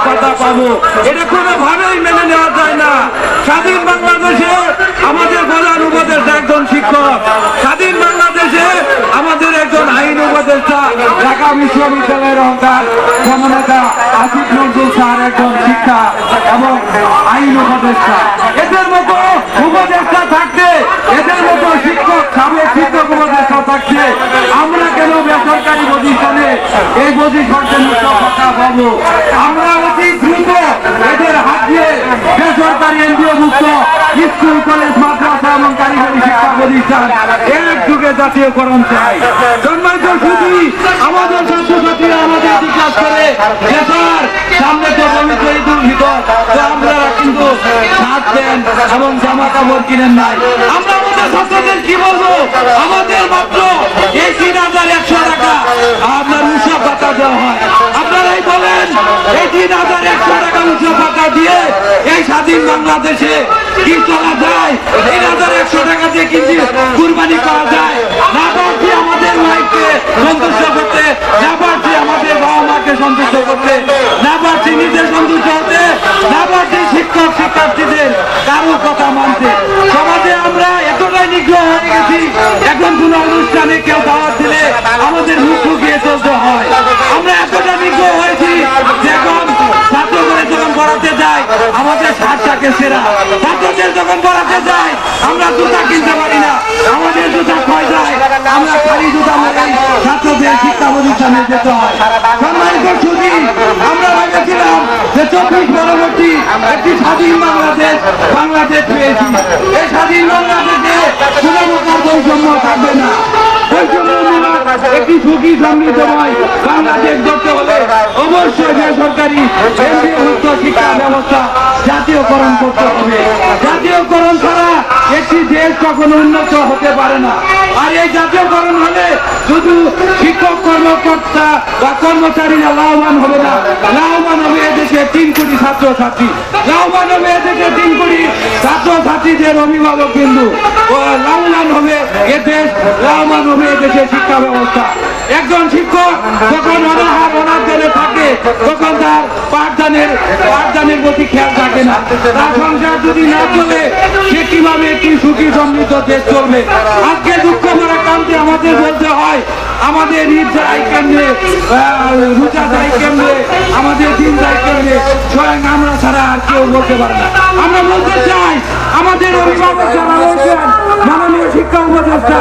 ভাতা পাবো, এটা কোনোভাবেই মেনে নেওয়া যায় না। স্বাধীন বাংলাদেশে আমাদের প্রধান উপদেষ্টা একজন শিক্ষক, স্বাধীন বাংলাদেশে আমাদের একজন আইন উপদেষ্টা, ঢাকা বিশ্ববিদ্যালয়ের অহংকার সমনেতা আসিফ নজরুল স্যার একজন শিক্ষা এবং আইন উপদেষ্টা। এদের মতো উপদেষ্টা থাকতে, এদের মতো শিক্ষক, সাবেক শিক্ষক উপদেষ্টা থাকতে আমরা কেন বেসরকারি প্রতিষ্ঠানে এই প্রতিষ্ঠানের কথা পাবো? আমরা অতি দ্রুত এদের হাত দিয়ে বেসরকারি এনজিও মুক্ত স্কুল, কলেজ, মাদ্রাসা এবং কারিগরি শিক্ষা প্রতিষ্ঠান একযুগে জাতীয়করণ চাই। সম্মানিত সুধী, আমাদের ছাত্রছাত্রীরা আমাদের জিজ্ঞাসা করে যে স্যার সামনে তো পবিত্র ঈদুল ফিতর, তো আপনারা কিন্তু শার্ট প্যান্ট এবং জামা কাপড় কিনেন নাই। আমরা আমাদের ছাত্রদের কি বলবো? আমাদের মাত্র এই ৩,১০০ টাকা আপনার উৎসব ভাতা দেওয়া হয়। আপনারাই বলেন এই ৩,১০০ টাকা উৎসব ভাতা দিয়ে এই স্বাধীন বাংলাদেশে কি চলা যায়? ৩,১০০ টাকা দিয়ে কিন্তু কুরবানি করা যায় না? পারছি আমাদের মাইকে সন্তুষ্ট করতে, না পারছি আমাদের বাবা মাকে সন্তুষ্ট করতে, না পারছি নিজের সন্তুষ্ট হতে, না পারছি শিক্ষক শিক্ষার্থীদের কারো কথা মানতে। সমাজে আমরা এতটাই নিগ্রহ হয়ে গেছি, এখন কোন অনুষ্ঠানে কেউ দাওয়াত দিলে আমাদের মুখ ফুকিয়ে চলতে হয়। আমরা এতটা নিগ্রহ হয়েছি যে এখন ছাত্র করে যখন পড়াতে যাই আমাদের শার্টটাকে সেরা, ছাত্রদের যখন পড়াতে যাই আমরা জুতা কিনতে পারি না, আমাদের জুতা ক্ষয় যায়, আমরা খালি জুতা মারাই ছাত্রদের শিক্ষা প্রতিষ্ঠানে যেতে হয়। সম্মানিত সুধী, আমরা ভেবেছিলাম যে ২৪ পরবর্তী একটি স্বাধীন বাংলাদেশ পেয়েছি। এই স্বাধীন বাংলাদেশে কোনো প্রকার বৈষম্য থাকবে না। একটি সুখী সমৃদ্ধময় বাংলাদেশ গড়তে হলে অবশ্যই বেসরকারি মুক্ত শিক্ষা ব্যবস্থা জাতীয়করণ করতে হবে। জাতীয়করণ ছাড়া একটি দেশ কখনো উন্নত হতে পারে না। আর এই জাতীয়করণ হলে শুধু শিক্ষক কর্মকর্তা বা কর্মচারীরা লাভবান হবে না, লাভবান হবে এদেশে ৩ কোটি ছাত্রছাত্রী, লাভবান হবে এদেশে ৩ কোটি ছাত্রছাত্রীদের অভিভাবক বিন্দু, লাভবান হবে এদেশ, লাভবান হবে এদেশের শিক্ষা ব্যবস্থা। একজন শিক্ষক যখন অনার দলে থাকে তখন তার পাঠদানের প্রতি খেয়াল থাকে না, তার সংসার যদি না চলে সে কিভাবে একটি সুখী সমৃদ্ধ দেশ চলবে? আজকে দুঃখ ভরা কান্তে আমাদের বলতে হয় আমাদের ঈদ যায় কেমনে, রোজা যায় কেমনে, আমাদের দিন যায় কেমনে, স্বয়ং আমরা ছাড়া আর কেউ বলতে পারে না। আমরা বলতে চাই আমাদের অভিভাবক যারা রয়েছেন, মাননীয় শিক্ষা উপদেষ্টা,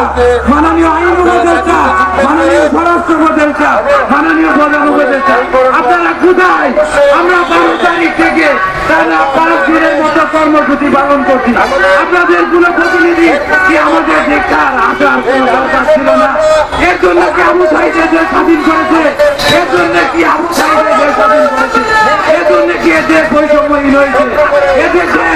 মাননীয় আইন উপদেষ্টা, মাননীয় স্বরাষ্ট্র উপদেষ্টা, মাননীয় প্রধান উপদেষ্টা, আপনারা কোথায়? আমরা ১২ তারিখ থেকে তারা ৫ দিনের মতো কর্মসূচি পালন করছি। আপনাদের কোন প্রতিনিধি কি আমাদের দেখার আসার কোন দরকার ছিল না? এর জন্য কি আবু সাঈদ দেশ স্বাধীন করেছে? এর জন্য কি আবু সাঈদ দেশ স্বাধীন করেছে? এর জন্য কি এদের বৈষম্যহীন হয়েছে? এদেশে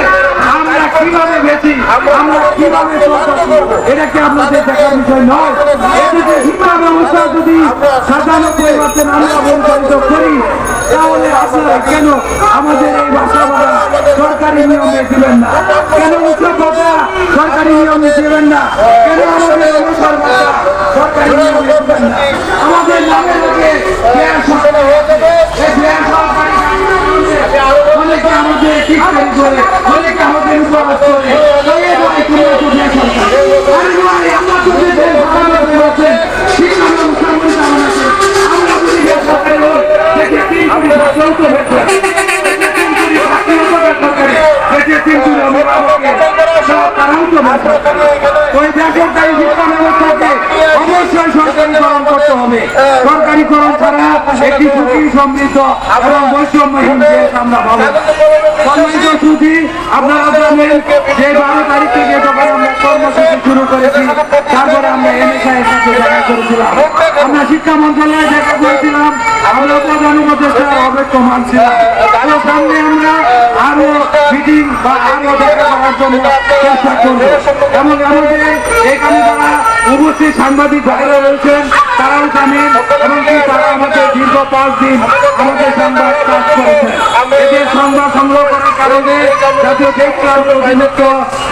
আমরা কিভাবে বেশি, আমরা কিভাবে চলতেছি, এটা কি আপনাদের দেখার বিষয় নয়? এদেশে শিক্ষা ব্যবস্থা যদি ৯৭% আমরা পরিচালিত করি তাহলে আপনারা কেন আমাদের এই ভাষা বলা সরকারি নিয়মে দিবেন না? কেন উৎসব ভাতা সরকারি নিয়মে দিবেন না? কেন আমাদের অনুসর ভাতা সরকারি নিয়মে দিবেন না? আমাদের নামের আগে অনেকে আমাদের টিকারি করে, অনেকে আমাদের উপহাস করে, সরকারিকরণ ছাড়া একটি সুখী সমৃদ্ধ এবং বৈষম্যহীন দেশ আমরা পাবো। সম্মানিত সুধী, আপনারা জানেন যে ১২ তারিখ থেকে যখন আমরা কর্মসূচি শুরু করেছি, তারপরে আমরা এনএসআই এর সাথে দেখা করেছিলাম, আমরা শিক্ষা মন্ত্রণালয়ে দেখা করেছিলাম, আমরা প্রধান উপদেষ্টার অবৈধ মানছিলাম। সামনে আমরা আরো মিটিং বা আরো দেখা করার জন্য চেষ্টা করবো। এবং আমাদের এখানে যারা উপস্থিত সাংবাদিক ভাইরা রয়েছেন তারাও জানেন, এমনকি তারা আমাদের দীর্ঘ ৫ দিন আমাদের সংবাদ কাজ করেছেন। এদের সংবাদ সংগ্রহ করার কারণে জাতীয় প্রেস ক্লাবের অধীনস্থ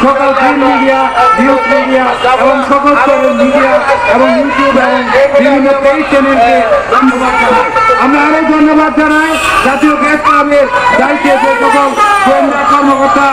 সকল প্রিন্ট মিডিয়া, নিউজ মিডিয়া এবং সকল মিডিয়া এবং ইউটিউব এবং বিভিন্ন পেজ চ্যানেলকে ধন্যবাদ জানাই। আমরা আরো ধন্যবাদ জানাই জাতীয় প্রেস ক্লাবের দায়িত্বে যে সকল গোয়েন্দা কর্মকর্তা